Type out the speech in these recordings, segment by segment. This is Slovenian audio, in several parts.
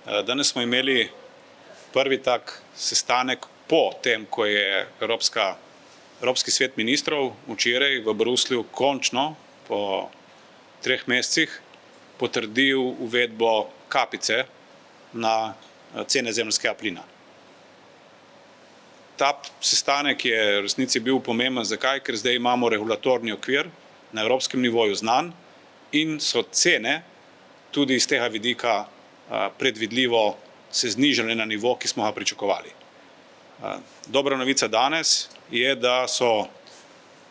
Danes smo imeli prvi tak sestanek po tem, ko je Evropski svet ministrov včeraj v Bruslju končno po 3 mesecih potrdil uvedbo kapice na cene zemeljskega plina. Ta sestanek je v resnici bil pomemben. Zakaj? Ker zdaj imamo regulatorni okvir na evropskem nivoju znan in so cene tudi iz tega vidika predvidljivo se znižale na nivo, ki smo ga pričakovali. Dobra novica danes je, da so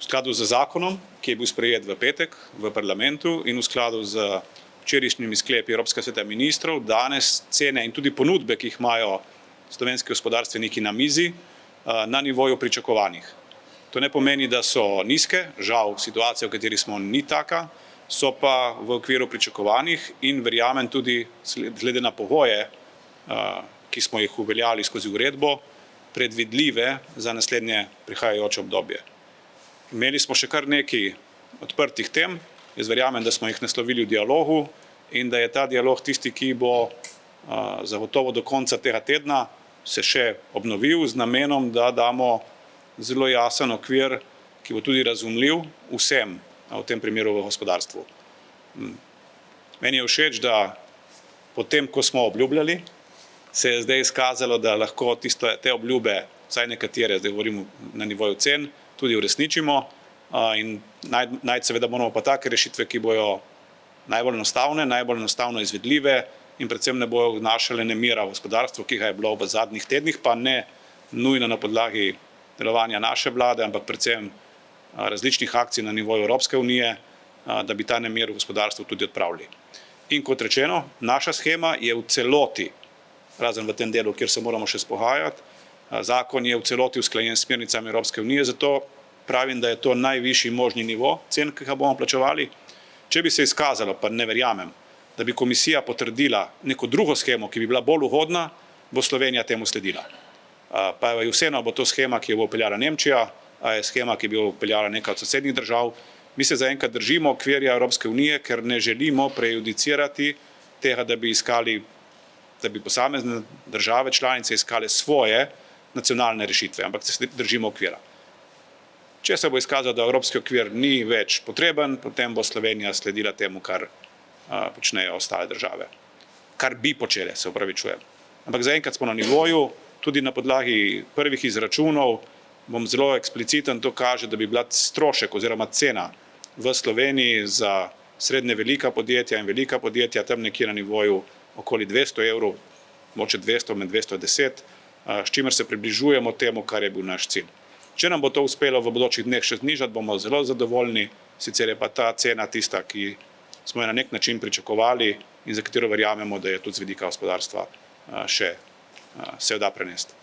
v skladu z zakonom, ki je bil sprejet v petek v parlamentu in v skladu z včerajšnjimi sklepi Evropskega sveta ministrov, danes cene in tudi ponudbe, ki jih imajo slovenski gospodarstveniki na mizi, na nivoju pričakovanih. To ne pomeni, da so nizke, žal situacija, v kateri smo, ni taka, so pa v okviru pričakovanih in verjamem tudi glede na pogoje, ki smo jih uveljavili skozi uredbo, predvidljive za naslednje prihajajoče obdobje. Imeli smo še kar nekaj odprtih tem, jaz verjamem, da smo jih naslovili v dialogu in da je ta dialog tisti, ki bo zagotovo do konca tega tedna se še obnovil z namenom, da damo zelo jasen okvir, ki bo tudi razumljiv vsem, v tem primeru v gospodarstvu. Meni je všeč, da potem, ko smo obljubljali, se je zdaj izkazalo, da lahko te obljube, vsaj nekatere, zdaj govorimo na nivoju cen, tudi uresničimo in najti seveda moramo pa take rešitve, ki bojo najbolj enostavno izvedljive in predvsem ne bojo vnašale nemira v gospodarstvo, ki ga je bilo v zadnjih tednih, pa ne nujno na podlagi delovanja naše vlade, ampak predvsem različnih akcij na nivoju Evropske unije, da bi ta nemir v gospodarstvu tudi odpravili. In kot rečeno, naša shema je v celoti, razen v tem delu, kjer se moramo še spogajati, zakon je v celoti usklajen s smernicami Evropske unije, zato pravim, da je to najvišji možni nivo cen, ki ga bomo plačevali. Če bi se izkazalo, pa ne verjamem, da bi komisija potrdila neko drugo shemo, ki bi bila bolj ugodna, bo Slovenija temu sledila. Pa je vseeno bo to shema, ki jo bo vpeljala Nemčija, je shema, ki bi jo vpeljala neka od sosednjih držav. Mi se zaenkrat držimo okvirja Evropske unije, ker ne želimo prejudicirati tega, da bi posamezne države članice iskale svoje nacionalne rešitve, ampak se držimo okvira. Če se bo izkazalo, da evropski okvir ni več potreben, potem bo Slovenija sledila temu, kar počnejo ostale države. Kar bi počele, se opravičujem. Ampak zaenkrat smo na nivoju, tudi na podlagi prvih izračunov, bom zelo ekspliciten, to kaže, da bi bila strošek oziroma cena v Sloveniji za srednje velika podjetja in velika podjetja tam nekje na nivoju okoli 200 evrov, mogoče 200 med 210, s čimer se približujemo temu, kar je bil naš cilj. Če nam bo to uspelo v bodočih dneh še znižati, bomo zelo zadovoljni, sicer je pa ta cena tista, ki smo jo na nek način pričakovali in za katero verjamemo, da je tudi z vidika gospodarstva še se da prenesti.